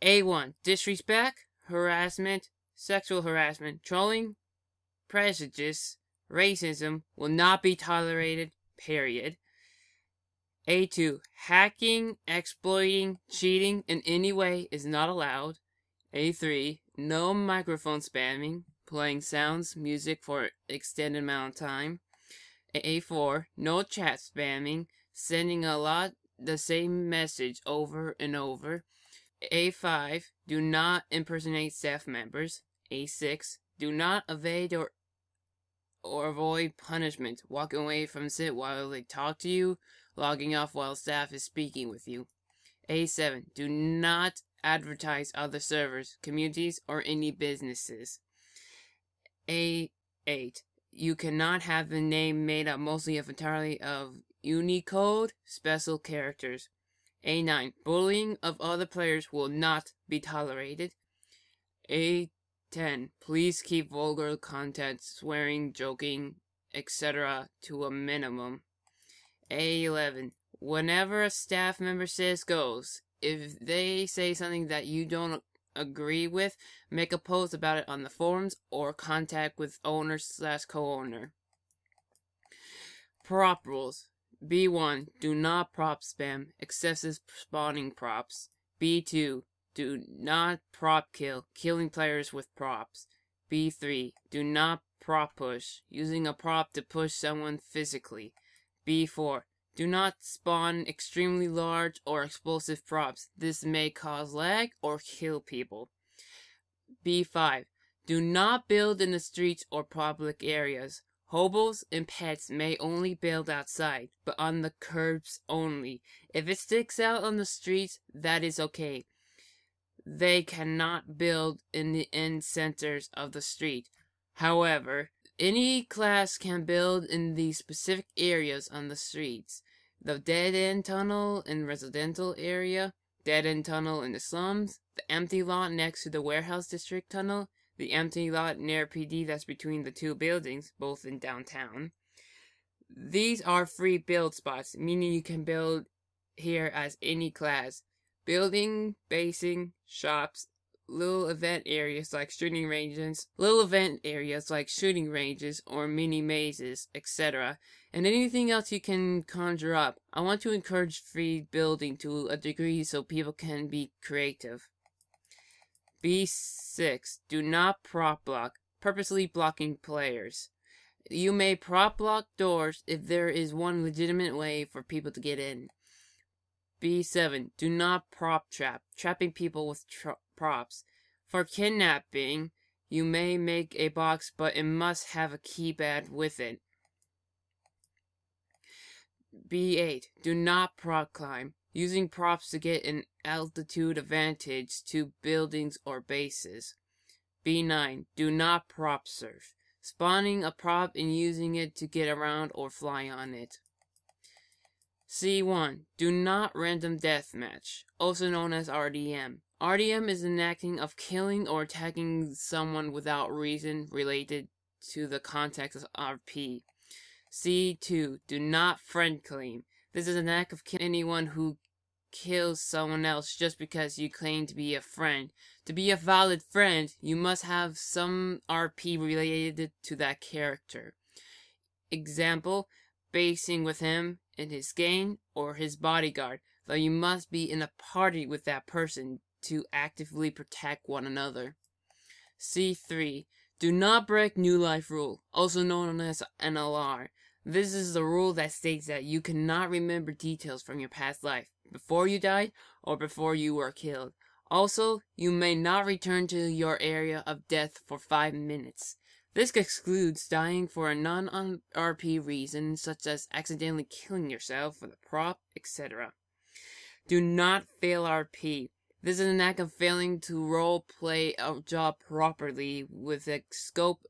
A1. Disrespect, harassment, sexual harassment, trolling, prejudice, racism will not be tolerated, period. A2. Hacking, exploiting, cheating in any way is not allowed. A3. No microphone spamming, playing sounds, music for extended amount of time. A4. No chat spamming, sending a lot the same message over and over. A5. Do not impersonate staff members. A6. Do not evade or avoid punishment, walking away from sit while they talk to you, logging off while staff is speaking with you. A7. Do not advertise other servers, communities, or any businesses. A8. You cannot have the name made up mostly of entirely of Unicode special characters. A9. Bullying of other players will not be tolerated. A10. Please keep vulgar content, swearing, joking, etc. to a minimum. A11. Whenever a staff member says goes, if they say something that you don't agree with, make a post about it on the forums or contact with owner/co-owner. Prop rules. B1. Do not prop spam, excessive spawning props. B2. Do not prop kill, killing players with props. B3. Do not prop push, using a prop to push someone physically. B4. Do not spawn extremely large or explosive props. This may cause lag or kill people. B5. Do not build in the streets or public areas. Hobos and pets may only build outside, but on the curbs only. If it sticks out on the streets, that is okay. They cannot build in the end centers of the street. However, any class can build in the specific areas on the streets. The dead-end tunnel in residential area, dead-end tunnel in the slums, the empty lot next to the warehouse district tunnel, the empty lot near PD that's between the two buildings, both in downtown. These are free build spots, meaning you can build here as any class. Building, basing, shops, little event areas like shooting ranges or mini mazes, etc. And anything else you can conjure up. I want to encourage free building to a degree so people can be creative. B6. Do not prop block, purposely blocking players. You may prop block doors if there is one legitimate way for people to get in. B7. Do not prop trap, trapping people with props. For kidnapping, you may make a box, but it must have a keypad with it. B8. Do not prop climb, using props to get an altitude advantage to buildings or bases. B9. Do not prop surf, spawning a prop and using it to get around or fly on it. C1. Do not random deathmatch, also known as RDM. RDM is an acting of killing or attacking someone without reason related to the context of RP. C2. Do not friend claim. This is an act of killing anyone who kills someone else just because you claim to be a friend. To be a valid friend, you must have some RP related to that character. Example, basing with him in his gang or his bodyguard, though you must be in a party with that person to actively protect one another. C3. Do not break New Life Rule, also known as NLR. This is the rule that states that you cannot remember details from your past life, before you died or before you were killed. Also, you may not return to your area of death for 5 minutes. This excludes dying for a non-RP reason, such as accidentally killing yourself with a prop, etc. Do not fail RP. This is an act of failing to role-play a job properly with the scope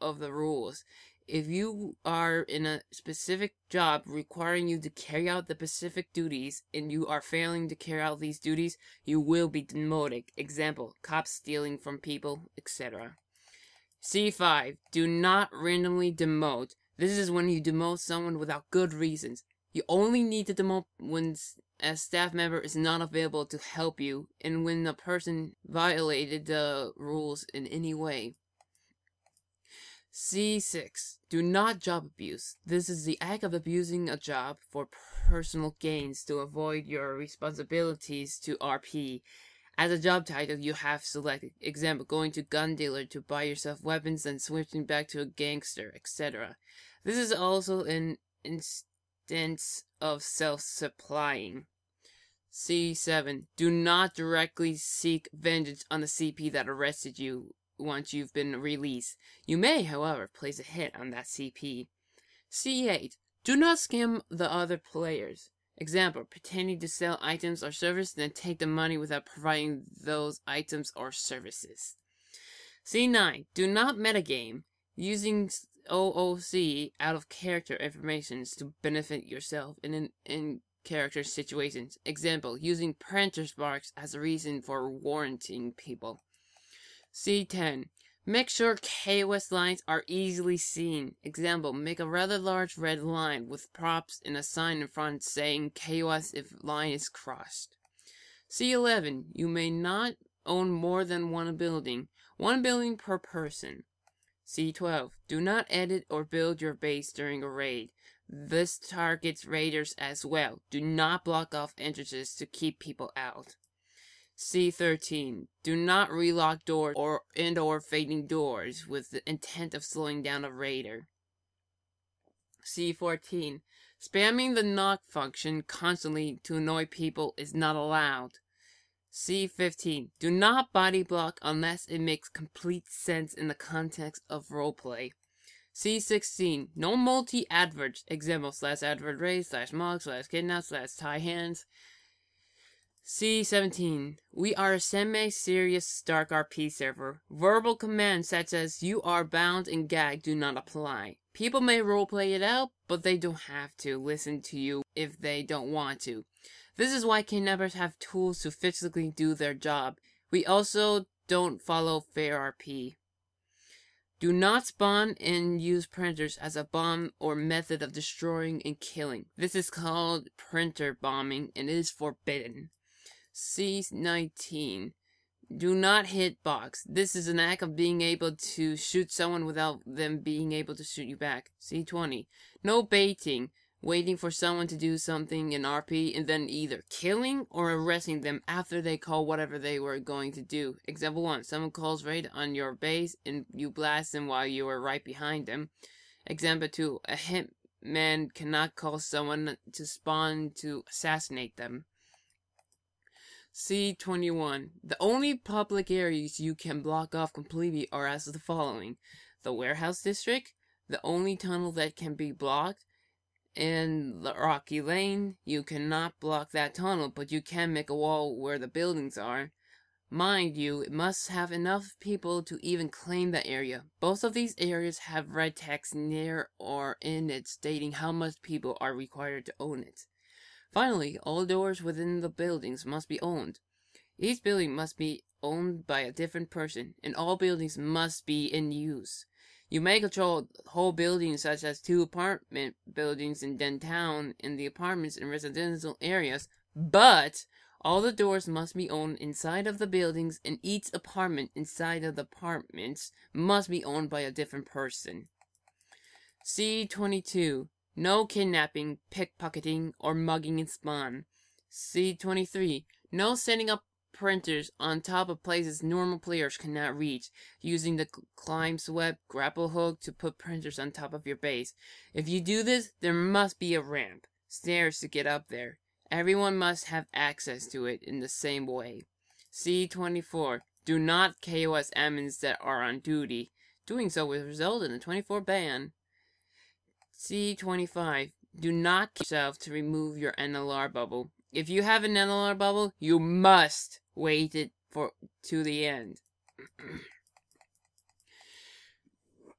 of the rules. If you are in a specific job requiring you to carry out the specific duties, and you are failing to carry out these duties, you will be demoted. Example, cops stealing from people, etc. C5. Do not randomly demote. This is when you demote someone without good reasons. You only need to demote when a staff member is not available to help you, and when a person violated the rules in any way. C6. Do not job abuse. This is the act of abusing a job for personal gains to avoid your responsibilities to RP. As a job title you have selected, example, going to gun dealer to buy yourself weapons and switching back to a gangster, etc. This is also an instance of self-supplying. C7. Do not directly seek vengeance on the CP that arrested you once you've been released. You may, however, place a hit on that CP. C8. Do not scam the other players. Example, pretending to sell items or services, then take the money without providing those items or services. C9. Do not metagame, using SOOO out of character information to benefit yourself in character situations. Example, using printer's marks as a reason for warranting people. C10. Make sure KOS lines are easily seen. Example, make a rather large red line with props and a sign in front saying KOS if line is crossed. C11. You may not own more than one building per person. C12. Do not edit or build your base during a raid. This targets raiders as well. Do not block off entrances to keep people out. C13. Do not relock doors or fading doors with the intent of slowing down a raider. C14. Spamming the knock function constantly to annoy people is not allowed. C15. Do not body block unless it makes complete sense in the context of roleplay. C16. No multi-adverts. Example, /advert raid, /mog, /kidnap, /tie hands. C17. We are a semi-serious DarkRP server. Verbal commands such as "you are bound" and "gag" do not apply. People may roleplay it out, but they don't have to listen to you if they don't want to. This is why kidnappers have tools to physically do their job. We also don't follow fair RP. Do not spawn and use printers as a bomb or method of destroying and killing. This is called printer bombing and is forbidden. C19. Do not hit box. This is an act of being able to shoot someone without them being able to shoot you back. C20. No baiting, waiting for someone to do something in RP and then either killing or arresting them after they call whatever they were going to do. Example 1. Someone calls raid on your base and you blast them while you are right behind them. Example 2. A hitman cannot call someone to spawn to assassinate them. C21. The only public areas you can block off completely are as the following: the warehouse district, the only tunnel that can be blocked, and the rocky lane. You cannot block that tunnel, but you can make a wall where the buildings are. Mind you, it must have enough people to even claim that area. Both of these areas have red text near or in it stating how much people are required to own it. Finally, all doors within the buildings must be owned. Each building must be owned by a different person, and all buildings must be in use. You may control whole buildings such as 2 apartment buildings in downtown and the apartments in residential areas, but all the doors must be owned inside of the buildings, and each apartment inside of the apartments must be owned by a different person. C22. No kidnapping, pickpocketing, or mugging in spawn. C23. No setting up printers on top of places normal players cannot reach, using the climb web grapple hook to put printers on top of your base. If you do this, there must be a ramp, stairs to get up there. Everyone must have access to it in the same way. C24. Do not KOS admins that are on duty. Doing so will result in a 24 ban. C25. Do not kill yourself to remove your NLR bubble. If you have an NLR bubble, you must wait it to the end.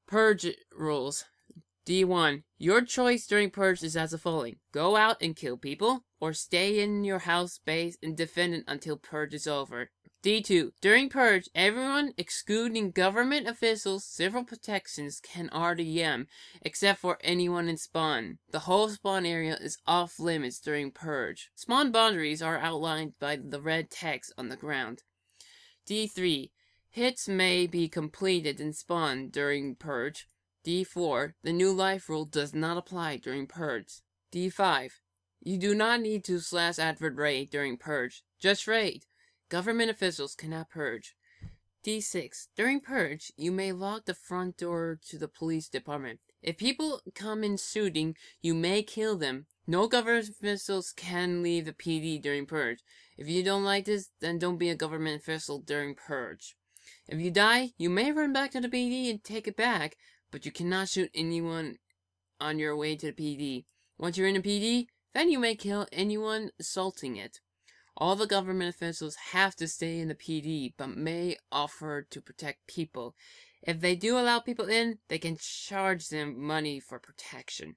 Purge rules. D1. Your choice during Purge is as the following: go out and kill people, or stay in your house base and defend it until Purge is over. D2. During Purge, everyone, excluding government officials, civil protections, can RDM, except for anyone in spawn. The whole spawn area is off limits during Purge. Spawn boundaries are outlined by the red text on the ground. D3. Hits may be completed in spawn during Purge. D4. The new life rule does not apply during Purge. D5. You do not need to /advert raid during Purge. Just raid. Government officials cannot purge. D6. During Purge, you may lock the front door to the police department. If people come in shooting, you may kill them. No government officials can leave the PD during Purge. If you don't like this, then don't be a government official during Purge. If you die, you may run back to the PD and take it back, but you cannot shoot anyone on your way to the PD. Once you're in the PD, then you may kill anyone assaulting it. All the government officials have to stay in the PD, but may offer to protect people. If they do allow people in, they can charge them money for protection.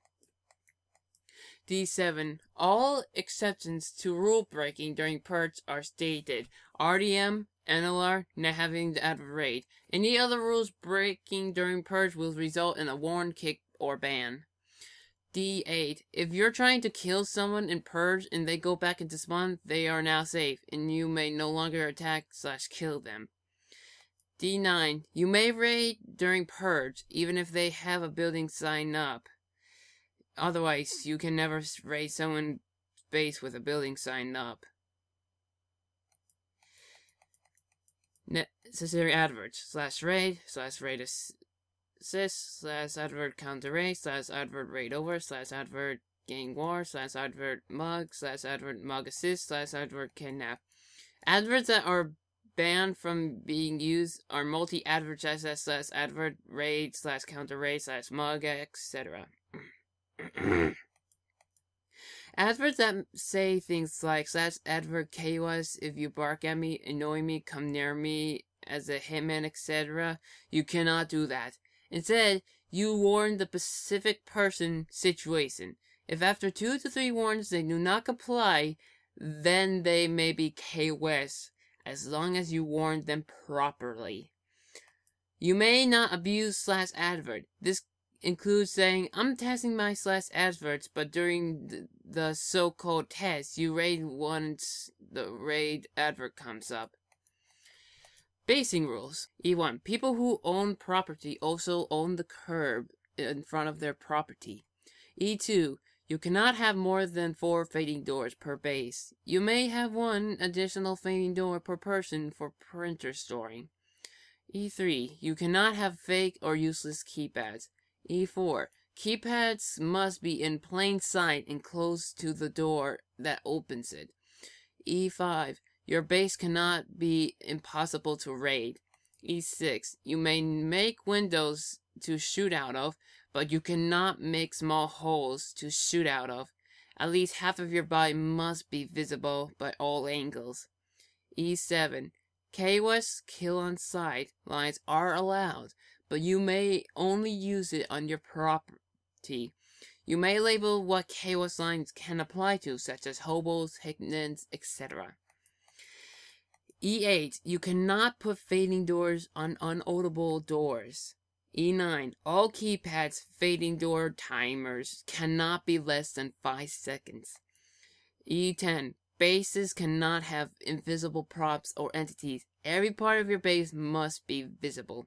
D7. All exceptions to rule breaking during Purge are stated. RDM, NLR, not having the advert raid. Any other rules breaking during Purge will result in a warn, kick, or ban. D8. If you're trying to kill someone in Purge and they go back into spawn, they are now safe, and you may no longer attack/kill them. D9. You may raid during Purge, even if they have a building sign up. Otherwise, you can never raid someone's base with a building sign up. Necessary adverts /raid /raid assist /advert counter raid /advert raid over /advert gang war /advert mug /advert mug assist /advert kidnap. Adverts that are banned from being used are multi-advert /advert raid /counter raid /mug, etc. Adverts that say things like /advert KOS, if you bark at me, annoy me, come near me as a hitman, etc. You cannot do that. Instead, you warn the specific person situation. If after 2 to 3 warnings they do not comply, then they may be KOS, as long as you warn them properly. You may not abuse /advert. This includes saying, I'm testing my /adverts, but during the so-called test, you raid once the raid advert comes up. Basing rules. E1. People who own property also own the curb in front of their property. E2. You cannot have more than 4 fading doors per base. You may have 1 additional fading door per person for printer storing. E3. You cannot have fake or useless keypads. E4. Keypads must be in plain sight and close to the door that opens it. E5. Your base cannot be impossible to raid. E6. You may make windows to shoot out of, but you cannot make small holes to shoot out of. At least half of your body must be visible by all angles. E7. KOS kill on sight lines are allowed, but you may only use it on your property. You may label what KOS lines can apply to, such as hobos, hitmans, etc. E8. You cannot put fading doors on unopenable doors. E9. All keypads fading door timers cannot be less than 5 seconds. E10. Bases cannot have invisible props or entities. Every part of your base must be visible.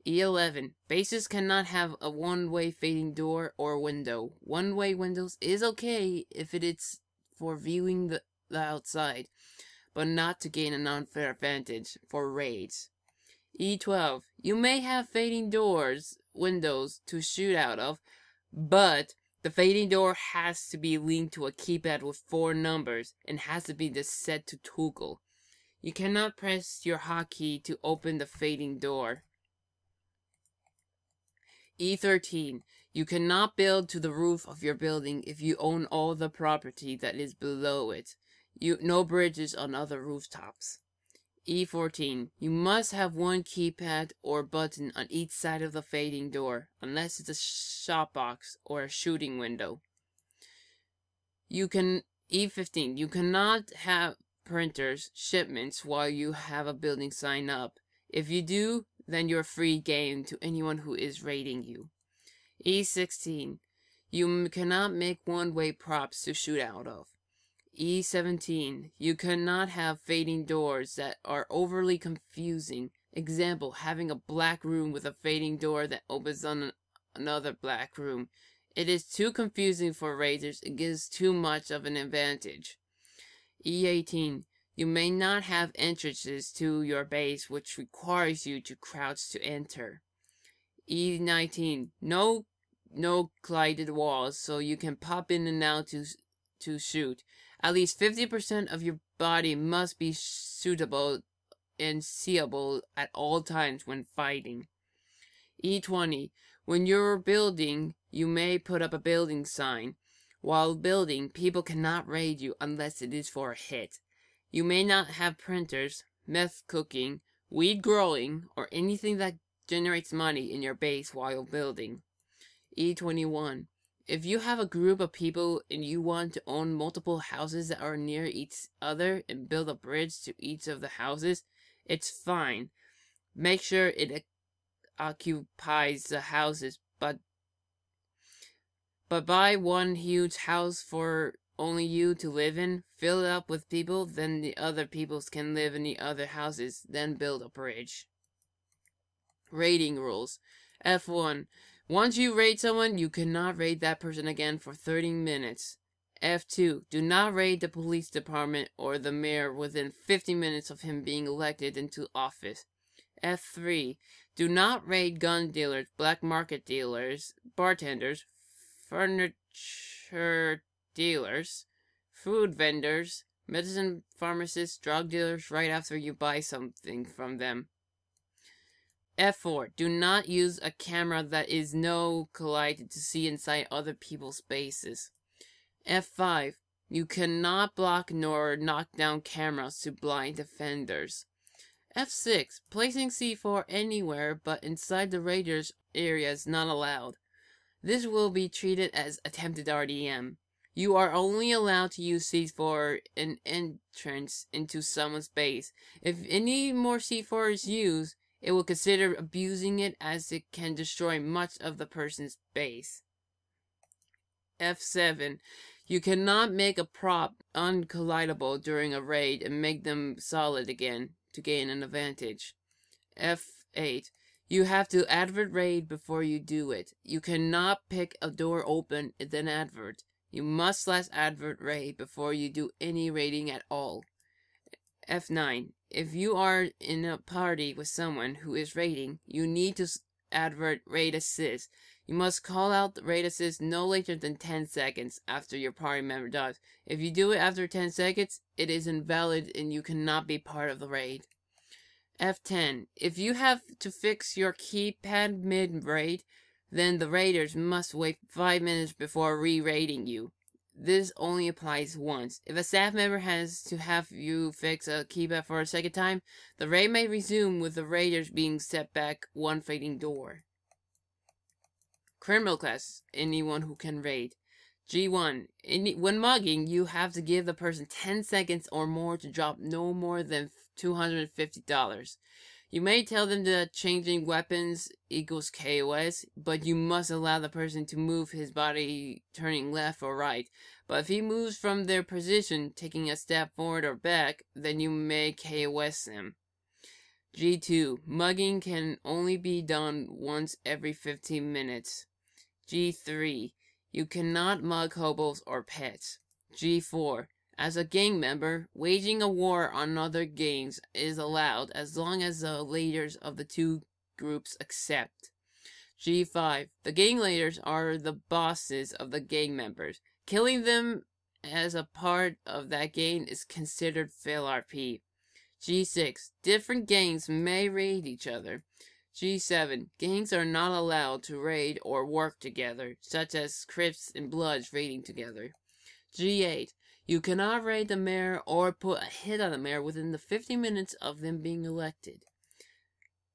E11. Bases cannot have a one-way fading door or window. One-way windows is okay if it is for viewing the outside, but not to gain an unfair advantage for raids. E12. You may have fading doors, windows to shoot out of, but the fading door has to be linked to a keypad with 4 numbers and has to be set to toggle. You cannot press your hotkey to open the fading door. E13. You cannot build to the roof of your building if you own all the property that is below it. No bridges on other rooftops. E14. You must have 1 keypad or button on each side of the fading door, unless it's a shop box or a shooting window. E15. You cannot have printers shipments while you have a building sign up. If you do, then you're free game to anyone who is raiding you. E16. You cannot make one-way props to shoot out of. E17. You cannot have fading doors that are overly confusing. Example, having a black room with a fading door that opens on another black room. It is too confusing for raiders. It gives too much of an advantage. E18. You may not have entrances to your base, which requires you to crouch to enter. E19. No collided walls, so you can pop in and out to shoot. At least 50% of your body must be suitable and seeable at all times when fighting. E20. When you're building, you may put up a building sign. While building, people cannot raid you unless it is for a hit. You may not have printers, meth cooking, weed growing, or anything that generates money in your base while building. E21. If you have a group of people and you want to own multiple houses that are near each other and build a bridge to each of the houses, it's fine. Make sure it occupies the houses, but buy one huge house for only you to live in, fill it up with people, then the other peoples can live in the other houses, then build a bridge. Raiding rules. F1. Once you raid someone, you cannot raid that person again for 30 minutes. F2. Do not raid the police department or the mayor within 50 minutes of him being elected into office. F3. Do not raid gun dealers, black market dealers, bartenders, furniture dealers, food vendors, medicine pharmacists, drug dealers right after you buy something from them. F4. Do not use a camera that is no collided to see inside other people's bases. F5. You cannot block nor knock down cameras to blind defenders. F6. Placing C4 anywhere but inside the raiders area is not allowed. This will be treated as attempted RDM. You are only allowed to use C4 in entrance into someone's base. If any more C4 is used, it will consider abusing it as it can destroy much of the person's base. F7. You cannot make a prop uncollidable during a raid and make them solid again to gain an advantage. F8. You have to advert raid before you do it. You cannot pick a door open and then advert. You must /advert raid before you do any raiding at all. F9. If you are in a party with someone who is raiding, you need to advert raid assist. You must call out the raid assist no later than 10 seconds after your party member does. If you do it after 10 seconds, it is invalid and you cannot be part of the raid. F10. If you have to fix your keypad mid-raid, then the raiders must wait 5 minutes before re-raiding you. This only applies once. If a staff member has to have you fix a keypad for a second time, the raid may resume with the raiders being set back one fading door. Criminal class. Anyone who can raid. G1. When mugging, you have to give the person 10 seconds or more to drop no more than $250. You may tell them that changing weapons equals KOS, but you must allow the person to move his body turning left or right. But if he moves from their position, taking a step forward or back, then you may KOS them. G2. Mugging can only be done once every 15 minutes. G3. You cannot mug hobos or pets. G4. As a gang member, waging a war on other gangs is allowed as long as the leaders of the two groups accept. G5. The gang leaders are the bosses of the gang members. Killing them as a part of that gang is considered fail RP. G6. Different gangs may raid each other. G7. Gangs are not allowed to raid or work together, such as Crips and Bloods raiding together. G8. You cannot raid the mayor or put a hit on the mayor within the 50 minutes of them being elected.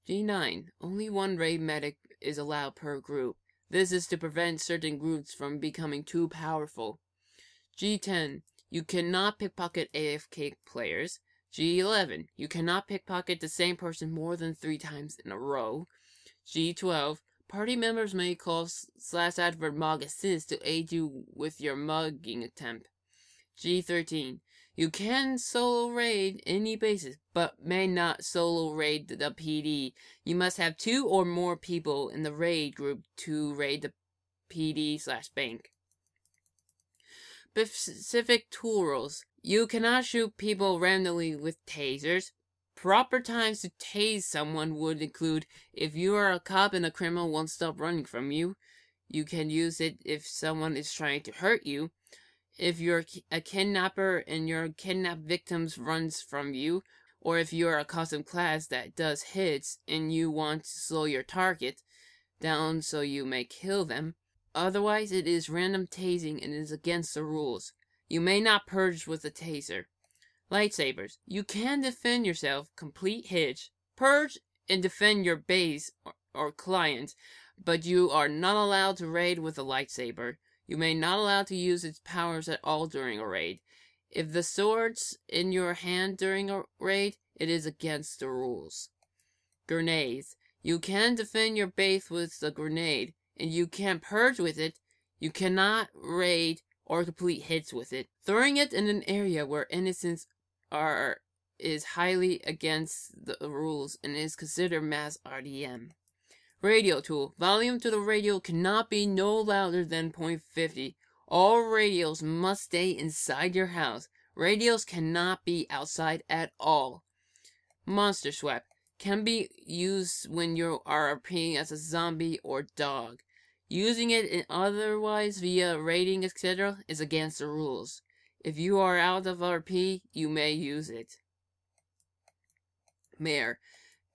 G9. Only one raid medic is allowed per group. This is to prevent certain groups from becoming too powerful. G10. You cannot pickpocket AFK players. G11. You cannot pickpocket the same person more than 3 times in a row. G12. Party members may call /advert mug assist to aid you with your mugging attempt. G13. You can solo raid any bases, but may not solo raid the PD. You must have 2 or more people in the raid group to raid the PD/bank. Specific tool rules. You cannot shoot people randomly with tasers. Proper times to tase someone would include if you are a cop and a criminal won't stop running from you. You can use it if someone is trying to hurt you. If you're a kidnapper and your kidnapped victims runs from you, or if you're a custom class that does hits and you want to slow your target down so you may kill them. Otherwise, it is random tasing and is against the rules. You may not purge with a taser. Lightsabers. You can defend yourself, complete hits, purge, and defend your base or client, but you are not allowed to raid with a lightsaber. You may not allow to use its powers at all during a raid. If the sword's in your hand during a raid, it is against the rules. Grenades. You can defend your base with the grenade, and you can purge with it. You cannot raid or complete hits with it. Throwing it in an area where innocents is highly against the rules and is considered mass RDM. Radio tool. Volume to the radio cannot be no louder than 0.50. All radios must stay inside your house. Radios cannot be outside at all. Monster swap. Can be used when you are RPing as a zombie or dog. Using it in otherwise via raiding etc. is against the rules. If you are out of RP, you may use it. Mayor.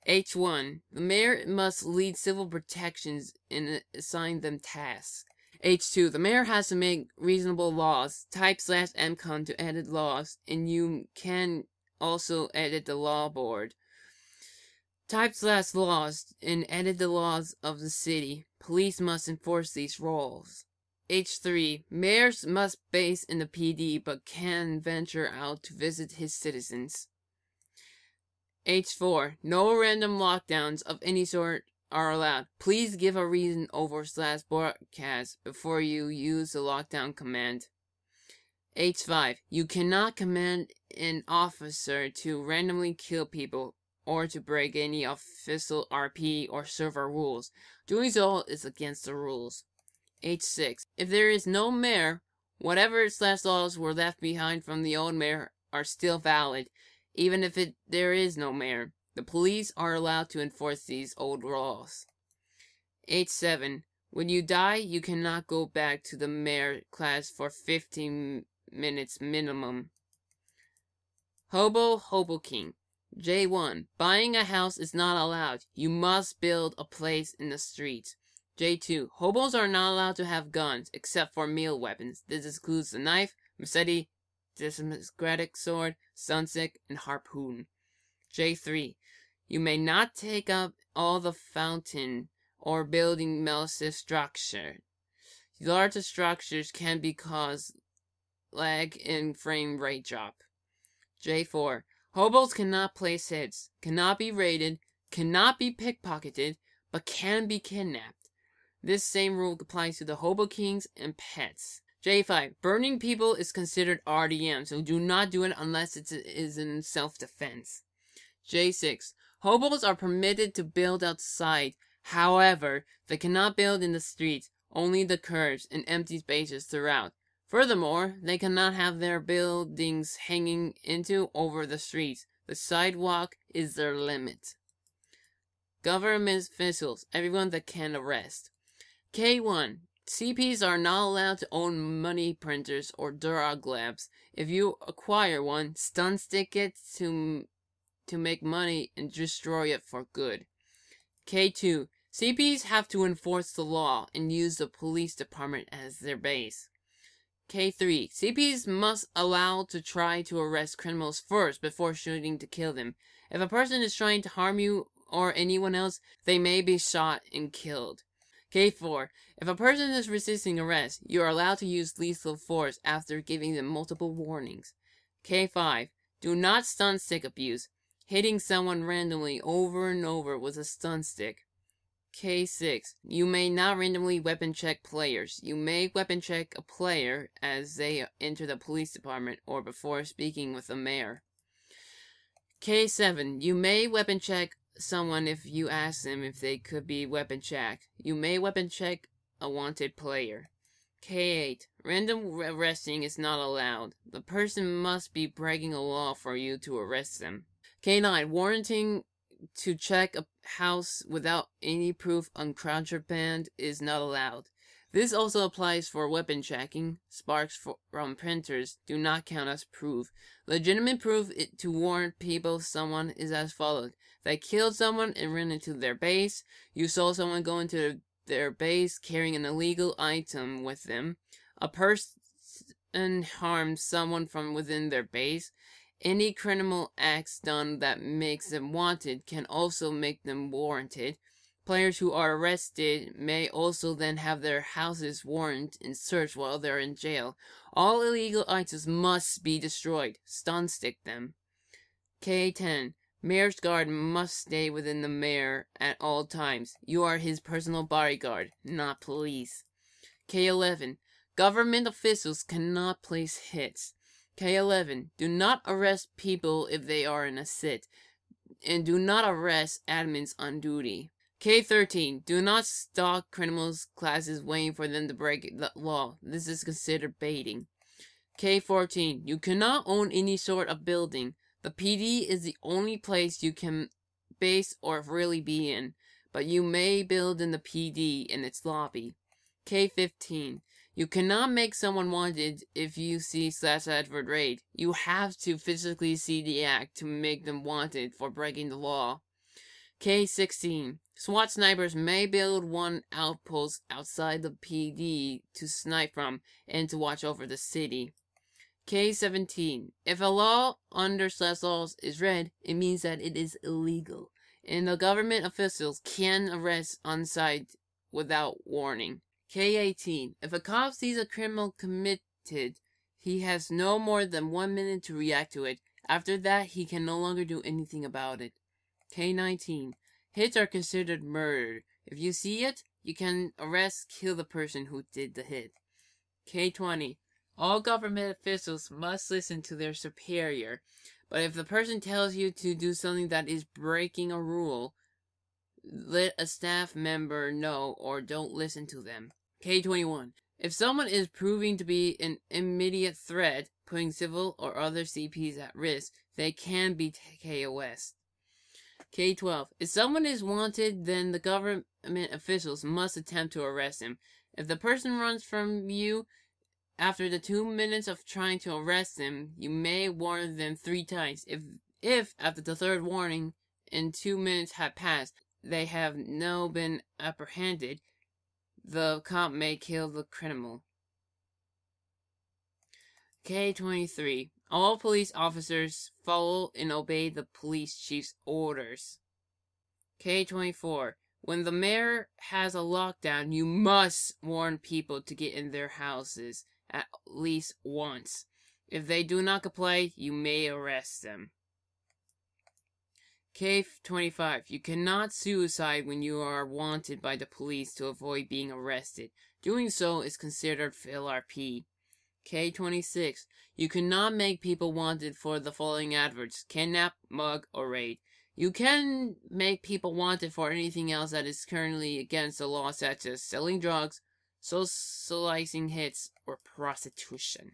H1. The mayor must lead civil protections and assign them tasks. H2. The mayor has to make reasonable laws. Type /mcon to edit laws, and you can also edit the law board. Type /laws and edit the laws of the city. Police must enforce these rules. H3. Mayors must base in the PD but can venture out to visit his citizens. H4. No random lockdowns of any sort are allowed. Please give a reason over /broadcast before you use the lockdown command. H5. You cannot command an officer to randomly kill people or to break any official RP or server rules. Doing so is against the rules. H6. If there is no mayor, whatever /laws were left behind from the old mayor are still valid. Even if there is no mayor, the police are allowed to enforce these old laws. H7. When you die, you cannot go back to the mayor class for 15 minutes minimum. Hobo King. J1. Buying a house is not allowed. You must build a place in the streets. J2. Hobos are not allowed to have guns, except for melee weapons. This includes the knife, machete, disintegrating sword, sunstick, and harpoon. J3. You may not take up all the fountain or building massive structure. Larger structures can be cause lag and frame rate drop. J4. Hobos cannot place hits, cannot be raided, cannot be pickpocketed, but can be kidnapped. This same rule applies to the Hobo Kings and pets. J5. Burning people is considered RDM, so do not do it unless it is in self-defense. J6. Hobos are permitted to build outside. However, they cannot build in the streets, only the curbs and empty spaces throughout. Furthermore, they cannot have their buildings hanging into over the streets. The sidewalk is their limit. Government officials, everyone that can arrest. K1. CPs are not allowed to own money printers or drug labs. If you acquire one, stun stick it to make money and destroy it for good. K2. CPs have to enforce the law and use the police department as their base. K3. CPs must allow to try to arrest criminals first before shooting to kill them. If a person is trying to harm you or anyone else, they may be shot and killed. K4. If a person is resisting arrest, you are allowed to use lethal force after giving them multiple warnings. K5. Do not stun stick abuse. Hitting someone randomly over and over with a stun stick. K6. You may not randomly weapon check players. You may weapon check a player as they enter the police department or before speaking with the mayor. K7. You may weapon check someone if you ask them if they could be weapon checked. You may weapon check a wanted player. K8. Random arresting is not allowed. The person must be breaking a law for you to arrest them. K9. Warranting to check a house without any proof on contraband is not allowed. This also applies for weapon checking. Sparks from printers do not count as proof. Legitimate proof to warrant people someone is as follows. They killed someone and ran into their base. You saw someone go into their base carrying an illegal item with them. A person harmed someone from within their base. Any criminal acts done that makes them wanted can also make them warranted. Players who are arrested may also then have their houses warranted and searched while they're in jail. All illegal items must be destroyed. Stun stick them. K10. Mayor's guard must stay within the mayor at all times. You are his personal bodyguard, not police. K11. Government officials cannot place hits. K11. Do not arrest people if they are in a sit. And do not arrest admins on duty. K13. Do not stalk criminals' classes waiting for them to break the law. This is considered baiting. K14. You cannot own any sort of building. The PD is the only place you can base or really be in, but you may build in the PD in its lobby. K15. You cannot make someone wanted if you see /advert raid. You have to physically see the act to make them wanted for breaking the law. K16. SWAT snipers may build one outpost outside the PD to snipe from and to watch over the city. K17. If a law under /laws is read, it means that it is illegal, and the government officials can arrest on sight without warning. K18. If a cop sees a criminal committed, he has no more than 1 minute to react to it. After that, he can no longer do anything about it. K19. Hits are considered murder. If you see it, you can kill the person who did the hit. K20. All government officials must listen to their superior, but if the person tells you to do something that is breaking a rule, let a staff member know or don't listen to them. K21. If someone is proving to be an immediate threat, putting civil or other CPs at risk, they can be KOS. K12. If someone is wanted, then the government officials must attempt to arrest him. If the person runs from you after the 2 minutes of trying to arrest them, you may warn them 3 times. If after the 3rd warning and 2 minutes have passed, they have now been apprehended, the cop may kill the criminal. K23. All police officers follow and obey the police chief's orders. K24. When the mayor has a lockdown, you must warn people to get in their houses at least once. If they do not comply, you may arrest them. K25. You cannot suicide when you are wanted by the police to avoid being arrested. Doing so is considered FLRP. K26. You cannot make people wanted for the following adverts: kidnap, mug, or raid. You can make people wanted for anything else that is currently against the law, such as selling drugs, socializing hits, or prostitution.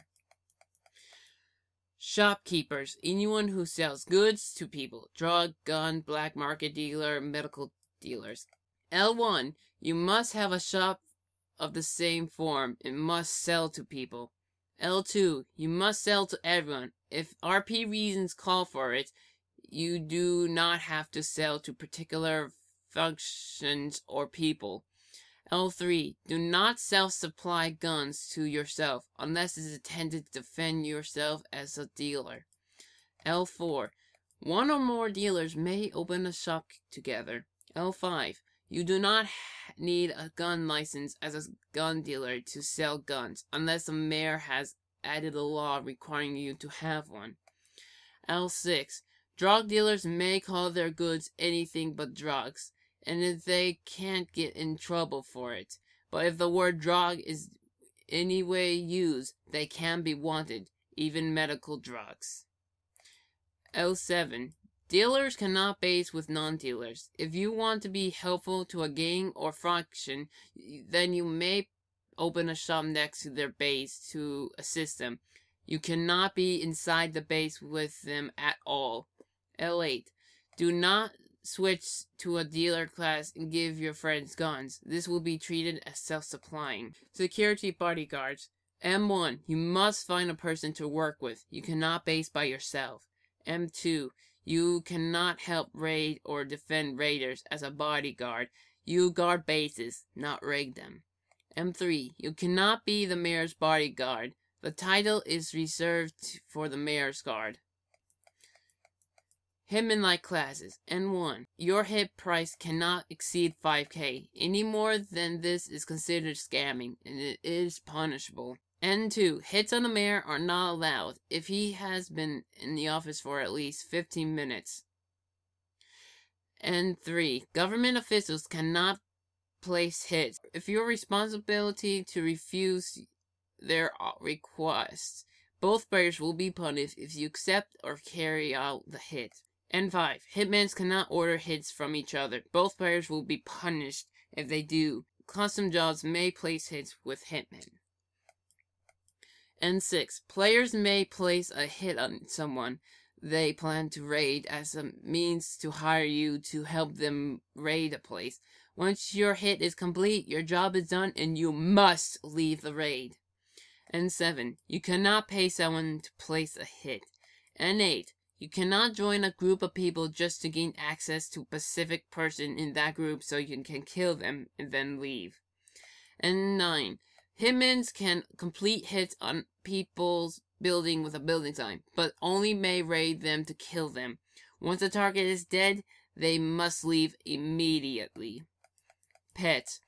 Shopkeepers. Anyone who sells goods to people. Drug, gun, black market dealer, medical dealers. L1. You must have a shop of the same form and must sell to people. L2. You must sell to everyone. If RP reasons call for it, you do not have to sell to particular functions or people. L3. Do not self-supply guns to yourself unless it is intended to defend yourself as a dealer. L4. One or more dealers may open a shop together. L5. You do not need a gun license as a gun dealer to sell guns, unless the mayor has added a law requiring you to have one. L6. Drug dealers may call their goods anything but drugs, and if they can't get in trouble for it. But if the word drug is any way used, they can be wanted, even medical drugs. L7. Dealers cannot base with non-dealers. If you want to be helpful to a gang or faction, then you may open a shop next to their base to assist them. You cannot be inside the base with them at all. L8. Do not switch to a dealer class and give your friends guns. This will be treated as self-supplying. Security bodyguards. M1. You must find a person to work with. You cannot base by yourself. M2. You cannot help raid or defend raiders as a bodyguard. You guard bases, not raid them. M3. You cannot be the mayor's bodyguard. The title is reserved for the mayor's guard. Hitman-like classes. N1. Your hit price cannot exceed 5k. Any more than this is considered scamming, and it is punishable. N2. Hits on the mayor are not allowed if he has been in the office for at least 15 minutes. N3. Government officials cannot place hits. If your responsibility to refuse their requests, both players will be punished if you accept or carry out the hit. N5. Hitmans cannot order hits from each other. Both players will be punished if they do. Custom jobs may place hits with hitmen. N6. Players may place a hit on someone they plan to raid as a means to hire you to help them raid a place. Once your hit is complete, your job is done and you must leave the raid. N7. You cannot pay someone to place a hit. N8. You cannot join a group of people just to gain access to a specific person in that group so you can kill them and then leave. N9. Hitmans can complete hits on people's building with a building sign, but only may raid them to kill them. Once the target is dead, they must leave immediately. Pets.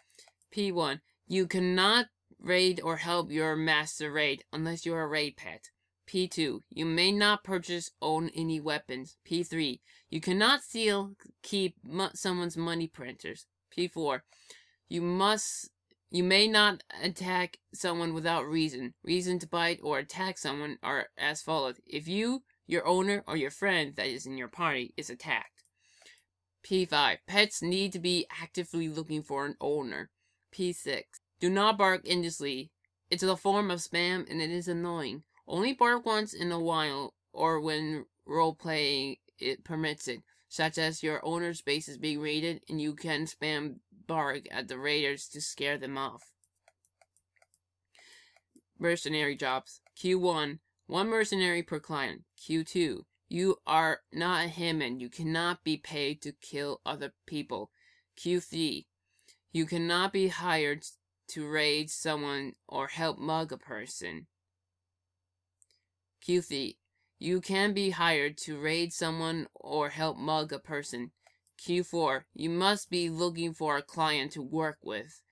P1. You cannot raid or help your master raid unless you're a raid pet. P2. You may not purchase or own any weapons. P3. You cannot steal, keep someone's money printers. P4. You may not attack someone without reason. Reason to bite or attack someone are as follows. If you, your owner, or your friend that is in your party is attacked. P5. Pets need to be actively looking for an owner. P6. Do not bark endlessly. It's a form of spam and it is annoying. Only bark once in a while or when roleplaying it permits it, such as your owner's base is being raided and you can spam bark at the raiders to scare them off. Mercenary jobs. Q1. 1 mercenary per client. Q2. You are not a hitman. You cannot be paid to kill other people. Q3. You cannot be hired to raid someone or help mug a person. Q3. You can be hired to raid someone or help mug a person. Q4. You must be looking for a client to work with.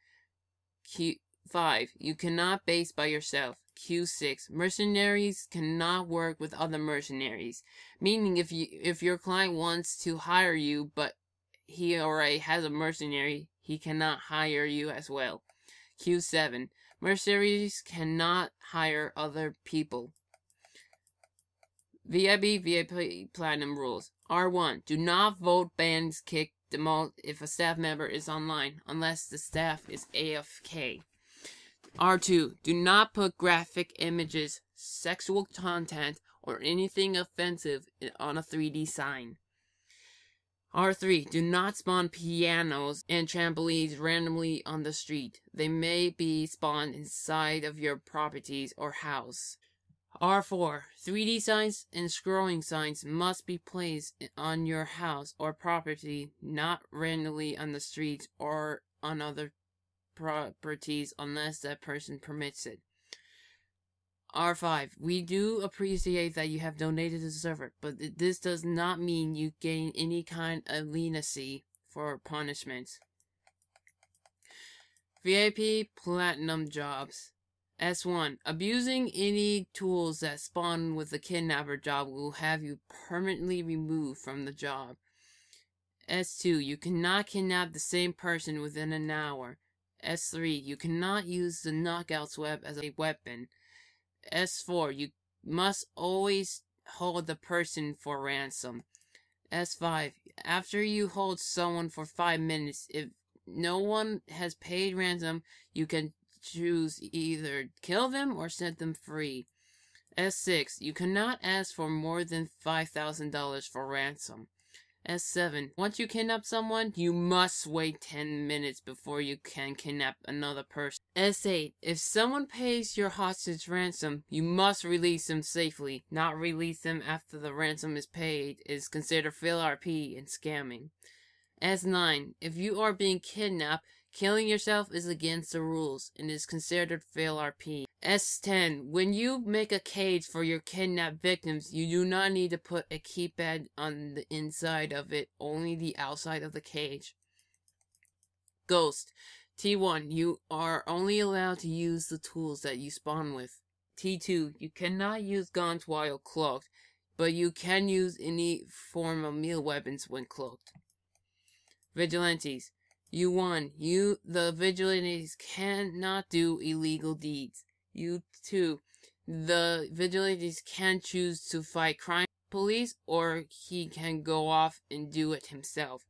Q5. You cannot base by yourself. Q6. Mercenaries cannot work with other mercenaries. Meaning if your client wants to hire you but he already has a mercenary, he cannot hire you as well. Q7. Mercenaries cannot hire other people. VIP Platinum rules. R1. Do not vote, bans, kick, demote if a staff member is online, unless the staff is AFK. R2. Do not put graphic images, sexual content, or anything offensive on a 3D sign. R3. Do not spawn pianos and trampolines randomly on the street. They may be spawned inside of your properties or house. R4. 3D signs and scrolling signs must be placed on your house or property, not randomly on the streets or on other properties unless that person permits it. R5. We do appreciate that you have donated to the server, but this does not mean you gain any kind of leniency for punishment. VIP Platinum Jobs. S1. Abusing any tools that spawn with the kidnapper job will have you permanently removed from the job. S2. You cannot kidnap the same person within an hour. S3. You cannot use the Knockout's web as a weapon. S4. You must always hold the person for ransom. S5. After you hold someone for 5 minutes, if no one has paid ransom, you can choose either kill them or set them free. S6. You cannot ask for more than $5,000 for ransom. S7. Once you kidnap someone, you must wait 10 minutes before you can kidnap another person. S8. If someone pays your hostage ransom, you must release them safely. Not release them after the ransom is paid is considered FailRP and scamming. S9. If you are being kidnapped, killing yourself is against the rules and is considered FailRP. S10. When you make a cage for your kidnapped victims, you do not need to put a keypad on the inside of it, only the outside of the cage. Ghost. T1. You are only allowed to use the tools that you spawn with. T2. You cannot use guns while cloaked, but you can use any form of melee weapons when cloaked. Vigilantes. U1. The vigilantes cannot do illegal deeds. U2. The vigilantes can choose to fight crime police, or he can go off and do it himself.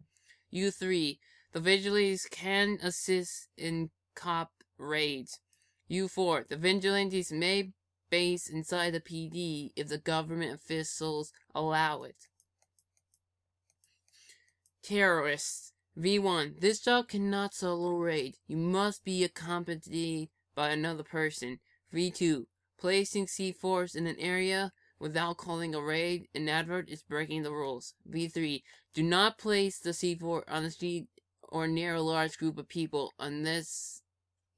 U3. The vigilantes can assist in cop raids. U4. The vigilantes may base inside the PD if the government officials allow it. Terrorists. V1. This job cannot solo raid. You must be accompanied by another person. V2. Placing C4s in an area without calling a raid and advert is breaking the rules. V3. Do not place the C4 on the street or near a large group of people unless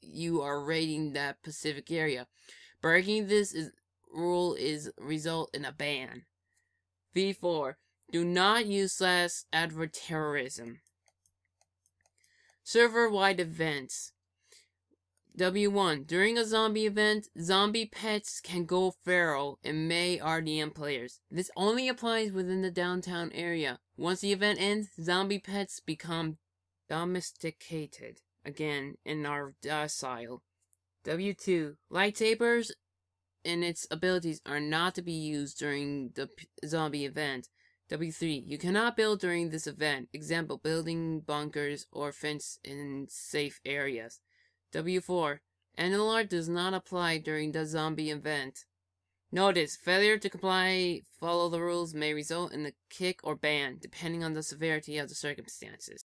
you are raiding that specific area. Breaking this rule is result in a ban. V4. Do not use /advert terrorism. Serverwide events. W1. During a zombie event, zombie pets can go feral and may RDM players. This only applies within the downtown area. Once the event ends, zombie pets become domesticated again and are docile. W2. Lightsabers and its abilities are not to be used during the zombie event. W3. You cannot build during this event. Example, building bunkers or fence in safe areas. W4. NLR does not apply during the zombie event. Notice, failure to follow the rules may result in a kick or ban, depending on the severity of the circumstances.